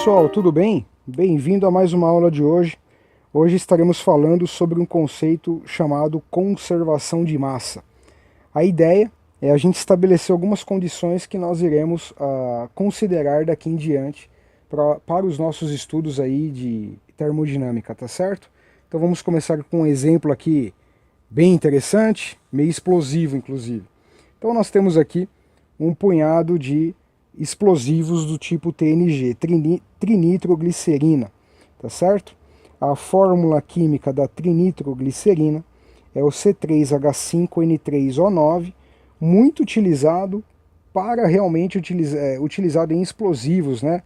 pessoal, tudo bem? Bem-vindo a mais uma aula de hoje. Hoje estaremos falando sobre um conceito chamado conservação de massa. A ideia é a gente estabelecer algumas condições que nós iremos considerar daqui em diante para os nossos estudos aí de termodinâmica, tá certo? Então vamos começar com um exemplo aqui bem interessante, meio explosivo inclusive. Então nós temos aqui um punhado de explosivos do tipo TNG, trinitroglicerina, tá certo? A fórmula química da trinitroglicerina é o C3H5N3O9, muito utilizado para realmente utilizado em explosivos, né?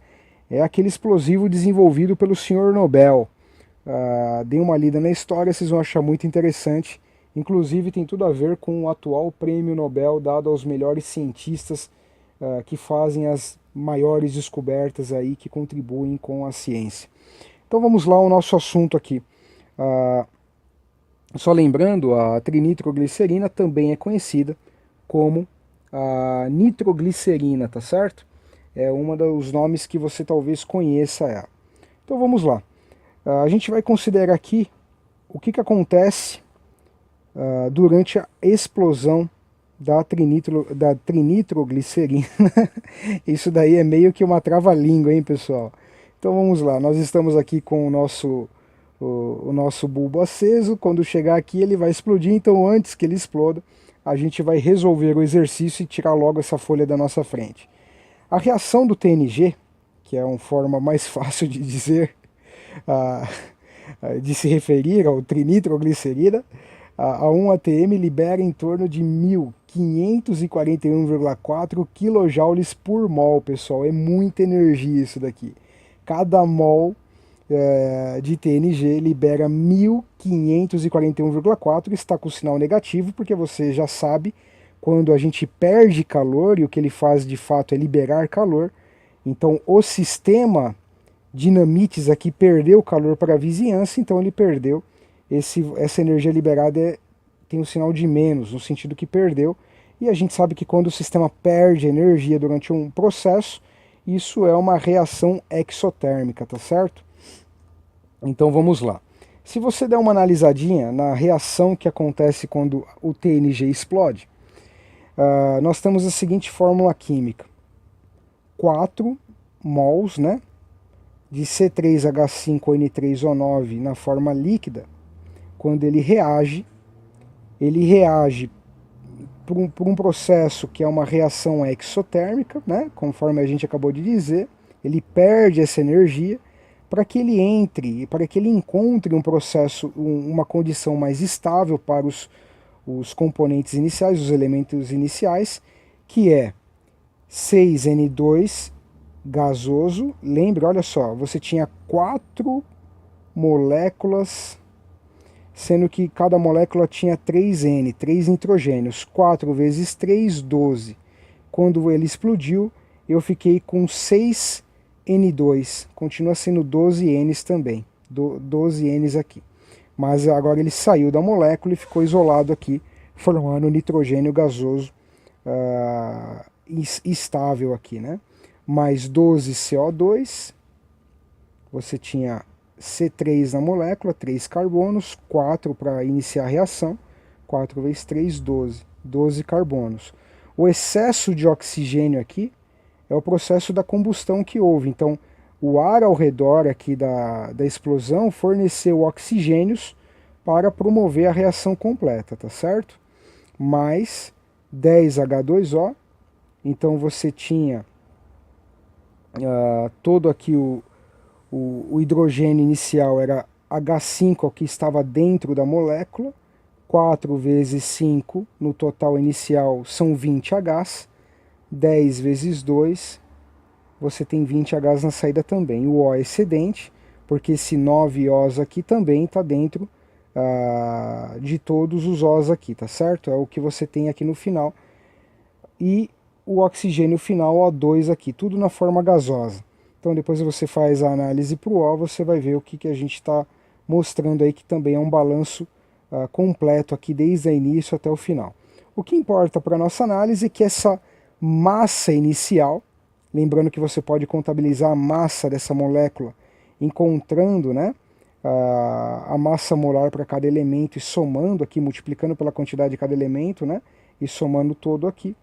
É aquele explosivo desenvolvido pelo Sr. Nobel. Dê uma lida na história, vocês vão achar muito interessante. Inclusive tem tudo a ver com o atual prêmio Nobel dado aos melhores cientistas que fazem as maiores descobertas aí, que contribuem com a ciência. Então vamos lá ao nosso assunto aqui. Só lembrando, a trinitroglicerina também é conhecida como a nitroglicerina, tá certo? É um dos nomes que você talvez conheça ela. Então vamos lá. A gente vai considerar aqui o que acontece durante a explosão da trinitroglicerina. Isso daí é meio que uma trava-língua, hein, pessoal? Então vamos lá, nós estamos aqui com o nosso bulbo aceso. Quando chegar aqui ele vai explodir, então antes que ele exploda, a gente vai resolver o exercício e tirar logo essa folha da nossa frente. A reação do TNG, que é uma forma mais fácil de dizer, de se referir ao trinitroglicerina, a 1 atm libera em torno de 1.541,4 kJ por mol, pessoal. É muita energia isso daqui. Cada mol de TNG libera 1.541,4, está com o sinal negativo, porque você já sabe, quando a gente perde calor, e o que ele faz de fato é liberar calor, então o sistema dinamites aqui perdeu calor para a vizinhança, então ele perdeu. Essa energia liberada tem um sinal de menos, no sentido que perdeu, e a gente sabe que quando o sistema perde energia durante um processo, isso é uma reação exotérmica, tá certo? Então vamos lá. Se você der uma analisadinha na reação que acontece quando o TNG explode, nós temos a seguinte fórmula química. 4 mols, né, de C3H5N3O9 na forma líquida. Quando ele reage por um processo que é uma reação exotérmica, né? Conforme a gente acabou de dizer, ele perde essa energia para que ele encontre um processo, uma condição mais estável para os componentes iniciais, os elementos iniciais, que é 6N2 gasoso. Lembre, olha só, você tinha 4 moléculas, sendo que cada molécula tinha 3N, 3 nitrogênios. 4 vezes 3, 12. Quando ele explodiu, eu fiquei com 6N2. Continua sendo 12 Ns também. 12 Ns aqui. Mas agora ele saiu da molécula e ficou isolado aqui, formando nitrogênio gasoso estável aqui, né? Mais 12 CO2. Você tinha C3 na molécula, 3 carbonos, 4 para iniciar a reação, 4 vezes 3, 12, 12 carbonos. O excesso de oxigênio aqui é o processo da combustão que houve, então o ar ao redor aqui da explosão forneceu oxigênios para promover a reação completa, tá certo? Mais 10H2O, então você tinha todo aqui o hidrogênio inicial era H5, que estava dentro da molécula, 4 vezes 5 no total inicial são 20 Hs, 10 vezes 2, você tem 20 Hs na saída também. O O excedente, porque esse 9 Os aqui também está dentro de todos os Os aqui, tá certo? É o que você tem aqui no final. E o oxigênio final, O2 aqui, tudo na forma gasosa. Então depois você faz a análise para o O, você vai ver o que a gente está mostrando aí, que também é um balanço completo aqui desde o início até o final. O que importa para a nossa análise é que essa massa inicial Lembrando que você pode contabilizar a massa dessa molécula encontrando, né, a massa molar para cada elemento e somando aqui, multiplicando pela quantidade de cada elemento, né, e somando todo aqui.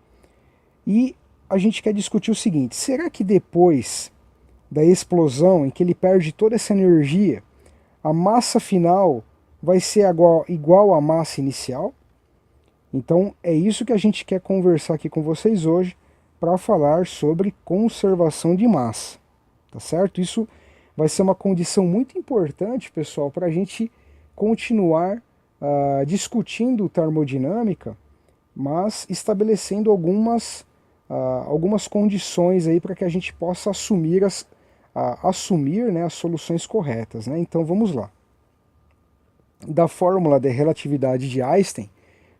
E a gente quer discutir o seguinte: será que depois da explosão, em que ele perde toda essa energia, a massa final vai ser igual à massa inicial? Então é isso que a gente quer conversar aqui com vocês hoje, para falar sobre conservação de massa, tá certo? Isso vai ser uma condição muito importante, pessoal, para a gente continuar discutindo termodinâmica, mas estabelecendo algumas condições aí para que a gente possa assumir né, as soluções corretas, né? Então vamos lá. Da fórmula de relatividade de Einstein,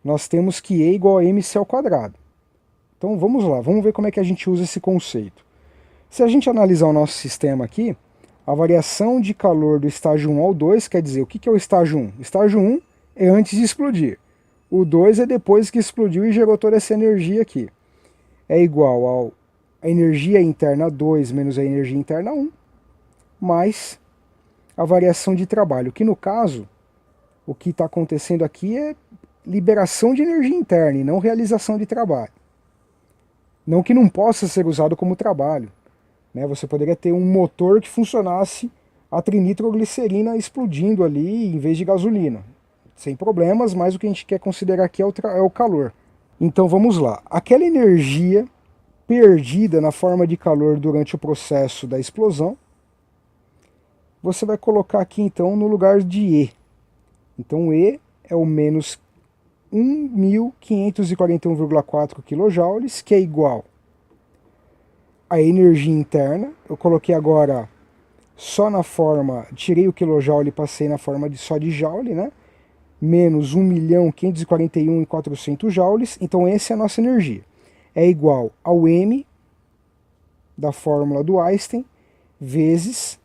nós temos que E igual a mc ao quadrado. Então vamos lá, vamos ver como é que a gente usa esse conceito. Se a gente analisar o nosso sistema aqui, a variação de calor do estágio 1 ao 2, quer dizer, o que é o estágio 1? O estágio 1 é antes de explodir. O 2 é depois que explodiu e gerou toda essa energia aqui. É igual a energia interna 2 menos a energia interna 1, mais a variação de trabalho, que no caso, o que está acontecendo aqui é liberação de energia interna e não realização de trabalho. Não que não possa ser usado como trabalho, né? Você poderia ter um motor que funcionasse a trinitroglicerina explodindo ali em vez de gasolina. Sem problemas, mas o que a gente quer considerar aqui é o calor. Então vamos lá. Aquela energia perdida na forma de calor durante o processo da explosão, você vai colocar aqui então no lugar de E. Então E é o menos 1.541,4 kJ, que é igual à energia interna. Eu coloquei agora só na forma, tirei o kilojoule e passei na forma só de joule, né? Menos 1.541.400 joules. Então essa é a nossa energia. É igual ao M da fórmula do Einstein vezes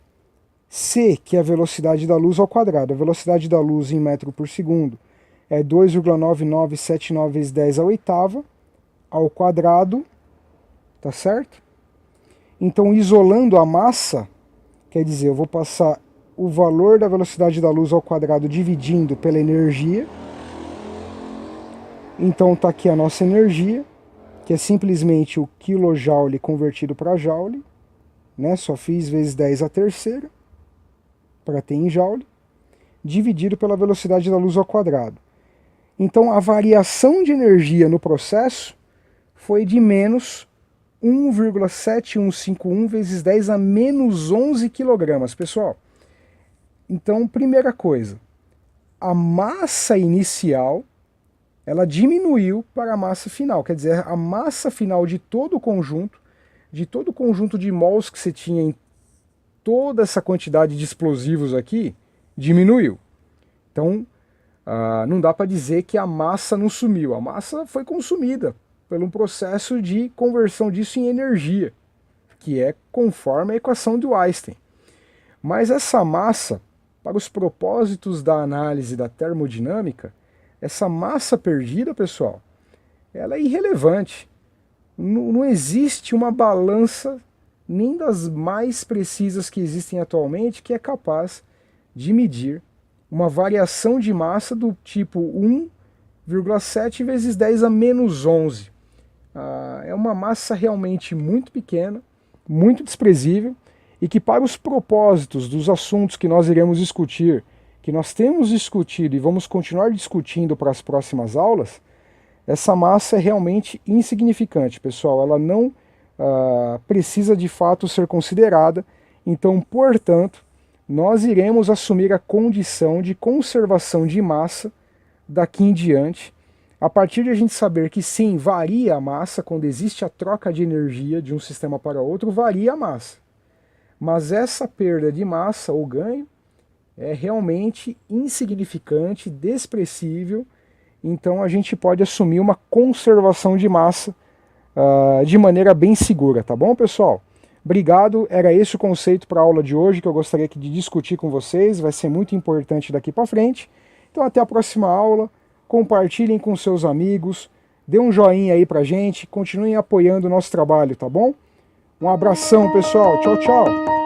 C, que é a velocidade da luz ao quadrado. A velocidade da luz em metro por segundo é 2,9979 vezes 10 à oitava ao quadrado, tá certo? Então, isolando a massa, quer dizer, eu vou passar o valor da velocidade da luz ao quadrado dividindo pela energia. Então tá aqui a nossa energia, que é simplesmente o kilojoule convertido para joule, né? Só fiz vezes 10 à terceira, para ter em joule, dividido pela velocidade da luz ao quadrado. Então a variação de energia no processo foi de menos 1,7151 vezes 10 a menos 11 kg, pessoal. Então, primeira coisa, a massa inicial ela diminuiu para a massa final, quer dizer, a massa final de todo o conjunto de mols que você tinha em toda essa quantidade de explosivos aqui, diminuiu. Então, não dá para dizer que a massa não sumiu, a massa foi consumida por um processo de conversão disso em energia, que é conforme a equação do Einstein. Mas essa massa, para os propósitos da análise da termodinâmica, essa massa perdida, pessoal, ela é irrelevante. Não existe uma balança, nem das mais precisas que existem atualmente, que é capaz de medir uma variação de massa do tipo 1,7 vezes 10 a menos 11. É uma massa realmente muito pequena, muito desprezível, e que para os propósitos dos assuntos que nós iremos discutir, que nós temos discutido e vamos continuar discutindo para as próximas aulas, essa massa é realmente insignificante, pessoal. Ela não precisa de fato ser considerada. Então, portanto, nós iremos assumir a condição de conservação de massa daqui em diante, a partir de a gente saber que sim, varia a massa, quando existe a troca de energia de um sistema para outro, varia a massa. Mas essa perda de massa ou ganho é realmente insignificante, desprezível, então a gente pode assumir uma conservação de massa de maneira bem segura, tá bom, pessoal? Obrigado, era esse o conceito para a aula de hoje que eu gostaria de discutir com vocês, vai ser muito importante daqui para frente. Então até a próxima aula, compartilhem com seus amigos, dê um joinha aí pra gente, continuem apoiando o nosso trabalho, tá bom? Um abração, pessoal. Tchau, tchau.